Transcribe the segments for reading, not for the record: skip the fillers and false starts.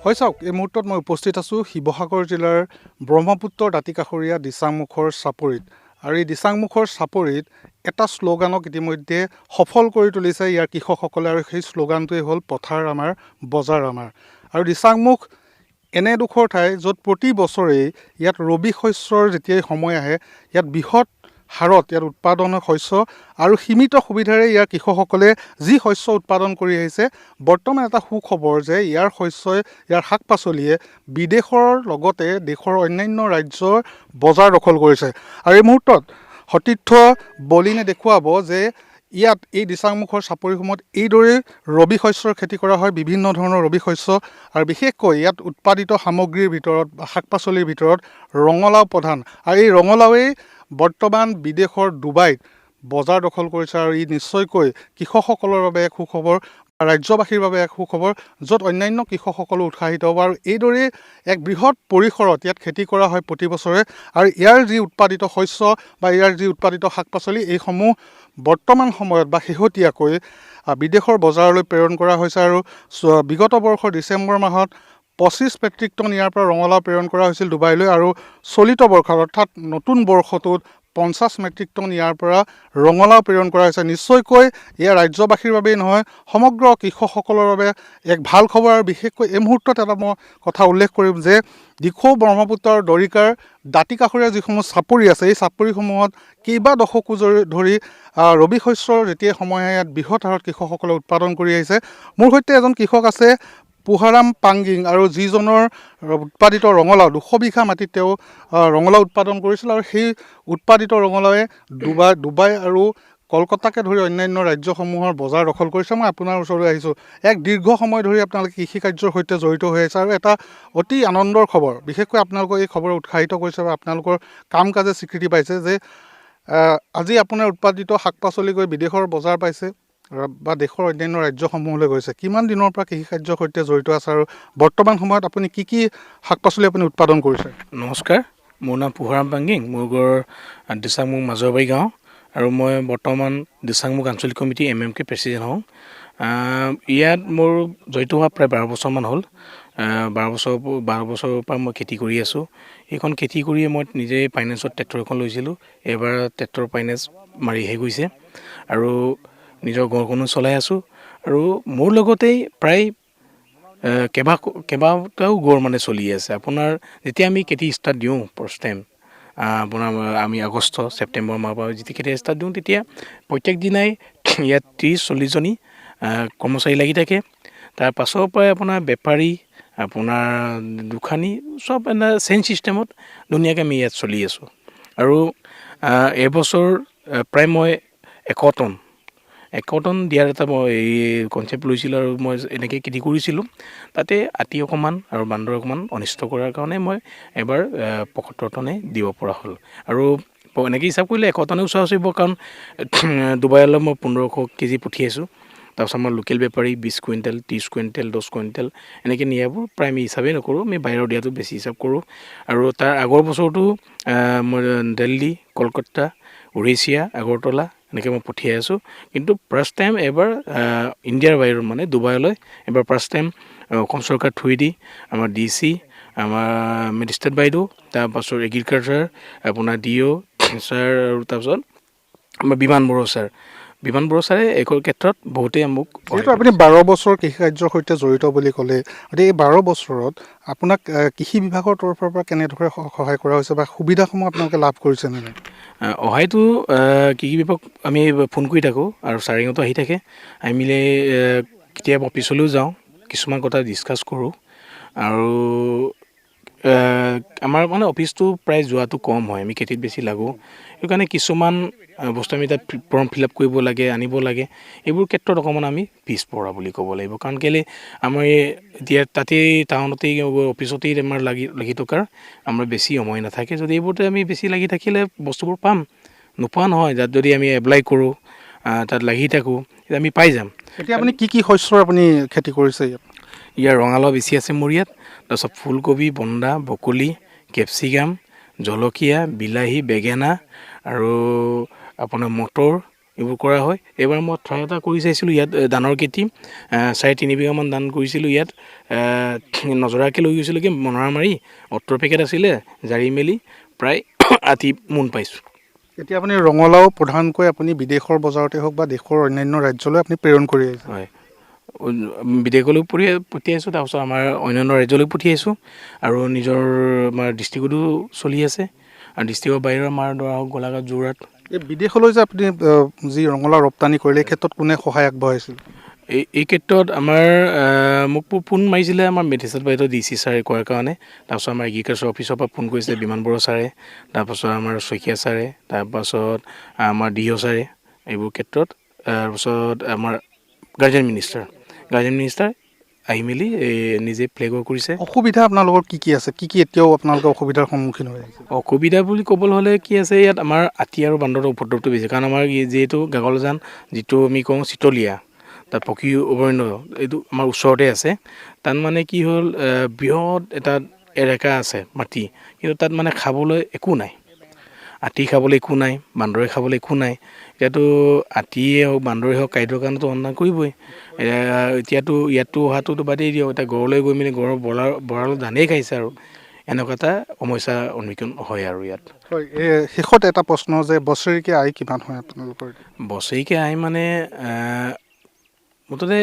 হয় চাওক, এই মুহূৰ্তত মই উপস্থিত আছোঁ শিৱসাগৰ জিলাৰ ব্ৰহ্মপুত্ৰৰ দাঁতিকাষৰীয়া দিচাংমুখৰ চাপৰিত। আৰু এই দিচাংমুখৰ চাপৰিত এটা শ্লোগানক ইতিমধ্যে সফল কৰি তুলিছে ইয়াৰ কৃষকসকলে, আৰু সেই শ্লোগানটোৱে হ'ল পথাৰ আমাৰ, বজাৰ আমাৰ। আৰু দিচাংমুখ এনেডোখৰ ঠাই য'ত প্ৰতি বছৰেই ইয়াত ৰবি শস্যৰ যেতিয়াই সময় আহে ইয়াত বৃহৎ হাৰত ইয়াত উৎপাদন হয় শস্য, আৰু সীমিত সুবিধাৰে ইয়াৰ কৃষকসকলে যি শস্য উৎপাদন কৰি আহিছে, বৰ্তমান এটা সুখবৰ যে ইয়াৰ শস্যই, ইয়াৰ শাক পাচলিয়ে বিদেশৰ লগতে দেশৰ অন্যান্য ৰাজ্যৰ বজাৰ দখল কৰিছে। আৰু এই মুহূৰ্তত সতীৰ্থ বলিনে দেখুৱাব যে ইয়াত এই দিচাংমুখৰ চাপৰিসমূহত এইদৰে ৰবি শস্যৰ খেতি কৰা হয়, বিভিন্ন ধৰণৰ ৰবি শস্য, আৰু বিশেষকৈ ইয়াত উৎপাদিত সামগ্ৰীৰ ভিতৰত বা শাক পাচলিৰ ভিতৰত ৰঙালাও প্ৰধান। আৰু এই ৰঙালাওৱেই বৰ্তমান বিদেশৰ ডুবাইত বজাৰ দখল কৰিছে, আৰু ই নিশ্চয়কৈ কৃষকসকলৰ বাবে এক সুখবৰ, ৰাজ্যবাসীৰ বাবে এক সুখবৰ, য'ত অন্যান্য কৃষকসকলো উৎসাহিত হ'ব। আৰু এইদৰে এক বৃহৎ পৰিসৰত ইয়াত খেতি কৰা হয় প্ৰতি বছৰে, আৰু ইয়াৰ যি উৎপাদিত শস্য বা ইয়াৰ যি উৎপাদিত শাক পাচলি, এইসমূহ বৰ্তমান সময়ত বা শেহতীয়াকৈ বিদেশৰ বজাৰলৈ প্ৰেৰণ কৰা হৈছে। আৰু বিগত বৰ্ষৰ ডিচেম্বৰ মাহত 25 মেট্ৰিক টন ইয়াৰ পৰা ৰঙালাও প্ৰেৰণ কৰা হৈছিল ডুবাইলৈ, আৰু চলিত বৰ্ষত অৰ্থাৎ নতুন বৰ্ষটোত 50 মেট্ৰিক টন ইয়াৰ পৰা ৰঙালাও প্ৰেৰণ কৰা হৈছে। নিশ্চয়কৈ এয়া ৰাজ্যবাসীৰ বাবেই নহয়, সমগ্ৰ কৃষকসকলৰ বাবে এক ভাল খবৰ। আৰু বিশেষকৈ এই মুহূৰ্তত এটা মই কথা উল্লেখ কৰিম যে দিখৌ, ব্ৰহ্মপুত্ৰ আৰু দৰিকাৰ দাঁতিকাষৰীয়া যিসমূহ চাপৰি আছে, এই চাপৰিসমূহত কেইবা দশকো ধৰি ৰবি শস্যৰ যেতিয়াই সময় আহে ইয়াত বৃহৎ হাৰত কৃষকসকলে উৎপাদন কৰি আহিছে। মোৰ সৈতে এজন কৃষক আছে, পুহাৰাম পাংগিং, আৰু যিজনৰ উৎপাদিত ৰঙালাও 200 বিঘা মাটিত তেওঁ ৰঙালাও উৎপাদন কৰিছিল, আৰু সেই উৎপাদিত ৰঙালাওৱে ডুবাই আৰু কলকাতাকে ধৰি অন্যান্য ৰাজ্যসমূহৰ বজাৰ দখল কৰিছে। মই আপোনাৰ ওচৰলৈ আহিছোঁ, এক দীৰ্ঘ সময় ধৰি আপোনালোকে কৃষি কাৰ্যৰ সৈতে জড়িত হৈ আছে, আৰু এটা অতি আনন্দৰ খবৰ, বিশেষকৈ আপোনালোকক এই খবৰে উৎসাহিত কৰিছে বা আপোনালোকৰ কাম কাজে স্বীকৃতি পাইছে যে আজি আপোনাৰ উৎপাদিত শাক পাচলি গৈ বিদেশৰ বজাৰ পাইছে বা দেশৰ অন্যান্য ৰাজ্যসমূহলৈ গৈছে। কিমান দিনৰ পৰা কৃষি কাৰ্যৰ সৈতে জড়িত আছে, আৰু বৰ্তমান সময়ত আপুনি কি কি শাক পাচলি আপুনি উৎপাদন কৰিছে? নমস্কাৰ, মোৰ নাম পুহাৰাম পাংগিং, মোৰ ঘৰ দিচাংমুখ মাজৰবাৰী গাঁও, আৰু মই বৰ্তমান দিচাংমুখ আঞ্চলিক কমিটি MMK প্ৰেচিডেণ্ট হওঁ। ইয়াত মোৰ জড়িত হোৱা প্ৰায় 12 বছৰমান হ'ল। 12 বছৰৰ পৰা মই খেতি কৰি আছোঁ। এইখন খেতি কৰিয়ে মই নিজে ফাইনেন্সত ট্ৰেক্টৰ এখন লৈছিলোঁ। এইবাৰ ট্ৰেক্টৰ ফাইনেন্স মাৰিহে গৈছে, আৰু নিজৰ ঘৰখনো চলাই আছোঁ। আৰু মোৰ লগতেই প্ৰায় কেইবাটাও গড় মানে চলি আছে। আপোনাৰ যেতিয়া আমি খেতি ষ্টাৰ্ট দিওঁ ফাৰ্ষ্ট টাইম, আপোনাৰ আমি আগষ্ট ছেপ্টেম্বৰ মাহৰ পৰা যেতিয়া খেতি ষ্টাৰ্ট দিওঁ, তেতিয়া প্ৰত্যেক দিনাই ইয়াত 30-40 জনী কৰ্মচাৰী লাগি থাকে। তাৰ পাছৰ পৰাই আপোনাৰ বেপাৰী, আপোনাৰ দোকানী চব এনে চেইন ছিষ্টেমত ধুনীয়াকৈ আমি ইয়াত চলি আছোঁ। আৰু এইবছৰ প্ৰায় মই 100 টন দিয়াৰ এটা মই এই কনচেপ্ট লৈছিলোঁ, আৰু মই এনেকৈ খেতি কৰিছিলোঁ। তাতে আতি অকণমান আৰু বান্দৰ অকণমান অনিষ্ট কৰাৰ কাৰণে মই এবাৰ 75 টনে দিব পৰা হ'ল। আৰু এনেকৈ হিচাপ কৰিলে 100 টনে ওচৰা ওচৰি হ'ব, কাৰণ ডুবাইলৈ মই 1500 কেজি পঠিয়াইছোঁ। তাৰপাছত আমাৰ লোকেল বেপাৰী 20 কুইণ্টেল, 30 কুইণ্টেল, 10 কুইণ্টেল এনেকৈ নিয়াবোৰ প্ৰায় আমি হিচাপেই নকৰোঁ, আমি বাহিৰৰ দিয়াটো বেছি হিচাপ কৰোঁ। আৰু তাৰ আগৰ বছৰটো মই দিল্লী, কলকাতা, উৰিষ্যা, আগৰতলা এনেকৈ মই পঠিয়াই আছোঁ। কিন্তু ফাৰ্ষ্ট টাইম এবাৰ ইণ্ডিয়াৰ বাহিৰত মানে ডুবাইলৈ এবাৰ ফাৰ্ষ্ট টাইম অসম চৰকাৰ থ্ৰুৱেদি আমাৰ DC, আমাৰ মেজিষ্ট্ৰেট বাইদেউ, তাৰপাছত এগ্ৰিকালচাৰ, আপোনাৰ DO ছাৰ, আৰু তাৰপিছত আমাৰ বিমান বড়ো ছাৰে এই ক্ষেত্ৰত বহুতেই মোক, যিহেতু আপুনি 12 বছৰ কৃষি কাৰ্যৰ সৈতে জড়িত বুলি ক'লে, গতিকে এই 12 বছৰত আপোনাক কৃষি বিভাগৰ তৰফৰ পৰা কেনেদৰে সহায় কৰা হৈছে বা সুবিধাসমূহ আপোনালোকে লাভ কৰিছে নে নাই? সহায়টো কৃষি বিভাগ আমি ফোন কৰি থাকোঁ, আৰু ছাৰেঙতো আহি থাকে। আমি মিলি কেতিয়াবা অফিচলৈও যাওঁ, কিছুমান কথা ডিছকাছ কৰোঁ। আৰু আমাৰ মানে অফিচটো প্ৰায় যোৱাটো কম হয়, আমি খেতিত বেছি লাগোঁ। সেইকাৰণে কিছুমান বস্তু আমি তাত ফৰ্ম ফিল আপ কৰিব লাগে, আনিব লাগে। এইবোৰ ক্ষেত্ৰত অকণমান আমি পিছপৰা বুলি ক'ব লাগিব, কাৰণ কেলৈ আমাৰ এতিয়া তাতেই টাউনতেই অফিচতেই আমাৰ লাগি থকাৰ আমাৰ বেছি সময় নাথাকে। যদি এইবোৰতে আমি বেছি লাগি থাকিলে বস্তুবোৰ পাম, নোপোৱা নহয়। তাত যদি আমি এপ্লাই কৰোঁ, তাত লাগি থাকোঁ, তেতিয়া আমি পাই যাম। এতিয়া আপুনি কি কি শস্যৰ আপুনি খেতি কৰিছে ইয়াত? ইয়াৰ ৰঙালাও বেছি আছে মোৰ ইয়াত, তাৰপিছত ফুলকবি, বন্দা, বকলি, কেপচিকাম, জলকীয়া, বিলাহী, বেঙেনা, আৰু আপোনাৰ মটৰ, এইবোৰ কৰা হয়। এইবাৰ মই ঠাই এটা কৰি চাইছিলোঁ ইয়াত ধানৰ খেতি 3.5 বিঘামান ধান কৰিছিলোঁ ইয়াত নজৰাকৈ লৈ গৈছিলোঁ কি মৰণা মাৰি 70 পেকেট আছিলে জাৰি মেলি প্ৰায় 80 মোন পাইছোঁ। এতিয়া আপুনি ৰঙালাও প্ৰধানকৈ আপুনি বিদেশৰ বজাৰতে হওক বা দেশৰ অন্যান্য ৰাজ্যলৈ আপুনি প্ৰেৰণ কৰি আহিছে। হয়, বিদেশলৈ পঠিয়াইছোঁ, তাৰপিছত আমাৰ অন্যান্য ৰাজ্যলৈ পঠিয়াইছোঁ আৰু নিজৰ আমাৰ ডিষ্ট্ৰিক্টতো চলি আছে আৰু ডিষ্ট্ৰিক্টৰ বাহিৰৰ আমাৰ ধৰা হওক গোলাঘাট, যোৰহাট। এই বিদেশলৈ যে আপুনি যি ৰঙালাও ৰপ্তানি কৰিলে এই ক্ষেত্ৰত কোনে সহায় আগবঢ়াইছিল? এই ক্ষেত্ৰত আমাৰ মোক ফোন মাৰিছিলে আমাৰ মেডিচিন বাইদেউ DC ছাৰে কোৱাৰ কাৰণে। তাৰপাছত আমাৰ এগ্ৰিকালচাৰ অফিচৰ পৰা ফোন কৰিছিলে বিমান বৰুৱা ছাৰে, তাৰপাছত আমাৰ শইকীয়া ছাৰে, তাৰপাছত আমাৰ DO ছাৰে। এইবোৰ ক্ষেত্ৰত তাৰপাছত আমাৰ গাৰ্জেন মিনিষ্টাৰ আহি মেলি নিজে ফ্লেগো কৰিছে। অসুবিধা আপোনালোকৰ কি আছে? কি এতিয়াও আপোনালোকে অসুবিধাৰ সন্মুখীন হৈ আহিছে? অসুবিধা বুলি ক'বলৈ হ'লে কি আছে, ইয়াত আমাৰ আটি আৰু বান্দৰৰ উপদ্ৰৱটো বেছি, কাৰণ আমাৰ যিহেতু গাগলজান যিটো আমি কওঁ চিতলীয়া, তাত পক্ষী অভয়াৰণ্য এইটো আমাৰ ওচৰতে আছে। তাত মানে কি হ'ল বৃহৎ এটা এলেকা আছে মাটি, কিন্তু তাত মানে খাবলৈ একো নাই। আটি খাবলৈ একো নাই, বান্দৰে খাবলৈ একো নাই। এতিয়াতো আটিয়ে হওক বান্দৰে হওক খাদ্যৰ কাৰণেতো অন্যায় কৰিবই। এতিয়াতো ইয়াতো অহাটোতো বাদেই দিয়ক, এতিয়া ঘৰলৈ গৈ মেলি ঘৰৰ ভঁৰালত ধানেই খাইছে আৰু এনেকুৱা এটা সমস্যাৰ সন্মুখীন হয় আৰু ইয়াত। হয়, শেষত এটা প্ৰশ্ন যে বছৰেকীয়া আয় কিমান হয় আপোনালোকৰ? বছৰেকীয়া আয় মানে মুঠতে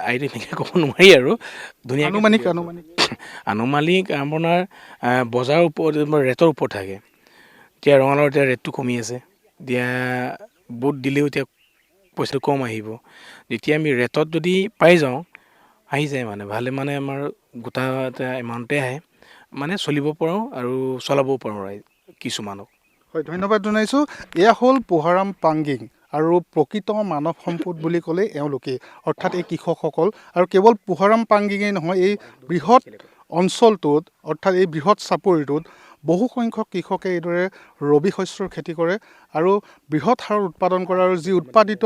আয়টো এনেকৈ ক'ব নোৱাৰি আৰু ধুনীয়াকৈ আনুমানিক আপোনাৰ বজাৰৰ ওপৰত ৰেটৰ ওপৰত থাকে। এতিয়া ৰঙালাওৰ এতিয়া ৰেটটো কমি আছে, এতিয়া বুট দিলেও এতিয়া পইচাটো কম আহিব। যেতিয়া আমি ৰেটত যদি পাই যাওঁ আহি যায় মানে ভালে, মানে আমাৰ গোটা এটা এমাউণ্টে আহে, মানে চলিব পাৰোঁ আৰু চলাবও পাৰোঁ কিছুমানক। হয়, ধন্যবাদ জনাইছোঁ। এয়া হ'ল পোহাৰাম পাংগিং আৰু প্ৰকৃত মানৱ সম্পদ বুলি ক'লে এওঁলোকেই, অৰ্থাৎ এই কৃষকসকল। আৰু কেৱল পোহাৰাম পাংগিঙেই নহয়, এই বৃহৎ অঞ্চলটোত অৰ্থাৎ এই বৃহৎ চাপৰিটোত বহু সংখ্যক কৃষকে এইদৰে ৰবি শস্যৰ খেতি কৰে আৰু বৃহৎ হাৰত উৎপাদন কৰে। আৰু যি উৎপাদিত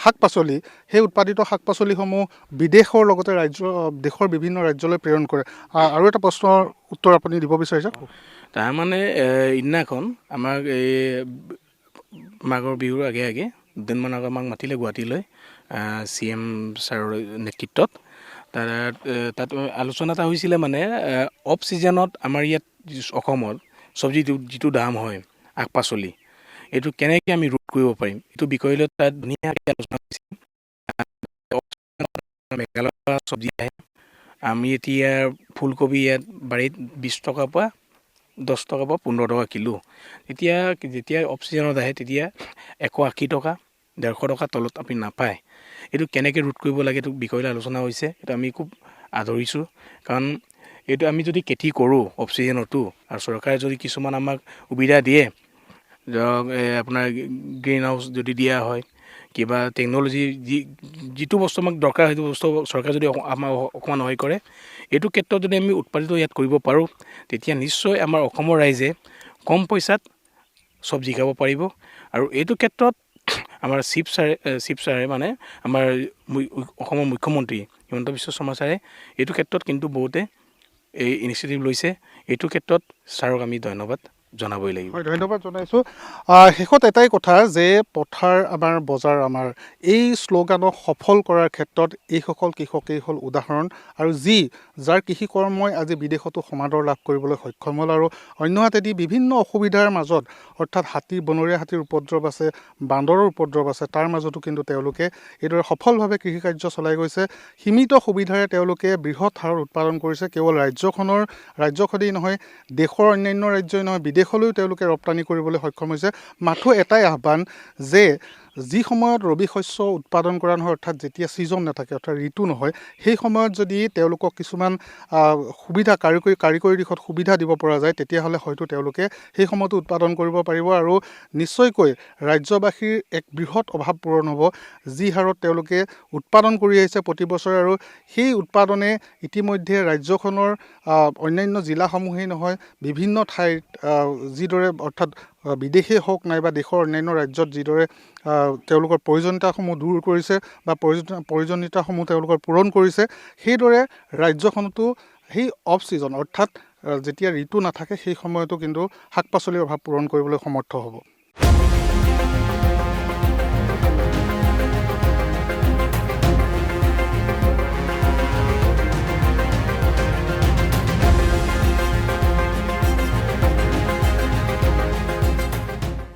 শাক পাচলি, সেই উৎপাদিত শাক পাচলিসমূহ বিদেশৰ লগতে দেশৰ বিভিন্ন ৰাজ্যলৈ প্ৰেৰণ কৰে। আৰু এটা প্ৰশ্নৰ উত্তৰ আপুনি দিব বিচাৰিছে? তাৰমানে ইদিনাখন আমাক এই মাঘৰ বিহুৰ আগে দুদিনমান আগত আমাক মাতিলে গুৱাহাটীলৈ CM ছাৰৰ নেতৃত্বত। তাত আলোচনা এটা হৈছিলে, মানে অফ ছিজনত আমাৰ ইয়াত অসমত চব্জি যিটো দাম হয় শাক পাচলি, এইটো কেনেকৈ আমি ৰোধ কৰিব পাৰিম, এইটো বিষয় লৈ তাত ধুনীয়াকৈ আলোচনা হৈছিল। মেঘালয়ৰ চব্জি আহে, আমি এতিয়া ফুলকবি ইয়াত বাৰীত 20 টকাৰ পৰা 10 টকাৰ পৰা 15 টকা কিলো। যেতিয়া অফ ছিজনত আহে তেতিয়া 180 টকা 150 টকাৰ তলত আপুনি নাপায়। এইটো কেনেকৈ ৰোধ কৰিব লাগে, এইটো বিষয়লৈ আলোচনা হৈছে। এইটো আমি খুব আদৰিছোঁ, কাৰণ এইটো আমি যদি খেতি কৰোঁ অফ ছিজনতো, আৰু চৰকাৰে যদি কিছুমান আমাক সুবিধা দিয়ে, ধৰক আপোনাৰ গ্ৰীণ হাউচ যদি দিয়া হয়, কিবা টেকন'লজি যিটো বস্তু আমাক দৰকাৰ সেইটো বস্তু চৰকাৰে যদি আমাক অকণমান সহায় কৰে, এইটো ক্ষেত্ৰত যদি আমি উৎপাদিত ইয়াত কৰিব পাৰোঁ, তেতিয়া নিশ্চয় আমাৰ অসমৰ ৰাইজে কম পইচাত চব্জি খাব পাৰিব। আৰু এইটো ক্ষেত্ৰত আমাৰ চিফ ছাৰে মানে আমাৰ অসমৰ মুখ্যমন্ত্ৰী হিমন্ত বিশ্ব শৰ্মা ছাৰে এইটো ক্ষেত্ৰত কিন্তু বহুতে এই ইনিচিয়েটিভ লৈছে। এইটো ক্ষেত্ৰত ছাৰক আমি ধন্যবাদ জনাবই লাগিব। হয়, ধন্যবাদ জনাইছোঁ। শেষত এটাই কথা যে পথাৰ আমাৰ বজাৰ আমাৰ, এই শ্লোগানক সফল কৰাৰ ক্ষেত্ৰত এইসকল কৃষকেই হ'ল উদাহৰণ। আৰু যাৰ কৃষি কৰ্মই আজি বিদেশতো সমাদৰ লাভ কৰিবলৈ সক্ষম হ'ল। আৰু অন্যহাতেদি বিভিন্ন অসুবিধাৰ মাজত, অৰ্থাৎ বনৰীয়া হাতীৰ উপদ্ৰৱ আছে, বান্দৰৰ উপদ্ৰৱ আছে, তাৰ মাজতো কিন্তু তেওঁলোকে এইদৰে সফলভাৱে কৃষিকাৰ্য চলাই গৈছে। সীমিত সুবিধাৰে তেওঁলোকে বৃহৎ হাৰত উৎপাদন কৰিছে। কেৱল ৰাজ্যখনেই নহয়, দেশৰ অন্যান্য ৰাজ্যই নহয়, বিদেশলৈও তেওঁলোকে ৰপ্তানি কৰিবলৈ সক্ষম হৈছে। মাথো এটাই আহ্বান যে যি সময়ত ৰবি শস্য উৎপাদন কৰা নহয়, অৰ্থাৎ যেতিয়া ছিজন নাথাকে, অৰ্থাৎ ঋতু নহয়, সেই সময়ত যদি তেওঁলোকক কিছুমান সুবিধা কাৰিকৰী দিশত সুবিধা দিব পৰা যায়, তেতিয়াহ'লে হয়তো তেওঁলোকে সেই সময়তো উৎপাদন কৰিব পাৰিব। আৰু নিশ্চয়কৈ ৰাজ্যবাসীৰ এক বৃহৎ অভাৱ পূৰণ হ'ব, যি হাৰত তেওঁলোকে উৎপাদন কৰি আহিছে প্ৰতি বছৰে। আৰু সেই উৎপাদনে ইতিমধ্যে ৰাজ্যখনৰ অন্যান্য জিলাসমূহেই নহয়, বিভিন্ন ঠাইত যিদৰে, অৰ্থাৎ বিদেশেই হওক নাইবা দেশৰ অন্যান্য ৰাজ্যত যিদৰে তেওঁলোকৰ প্ৰয়োজনীয়তাসমূহ দূৰ কৰিছে বা প্ৰয়োজনীয়তাসমূহ তেওঁলোকৰ পূৰণ কৰিছে, সেইদৰে ৰাজ্যখনতো সেই অফ ছিজন, অৰ্থাৎ যেতিয়া ঋতু নাথাকে সেই সময়তো কিন্তু শাক পাচলিৰ অভাৱ পূৰণ কৰিবলৈ সমৰ্থ হ'ব।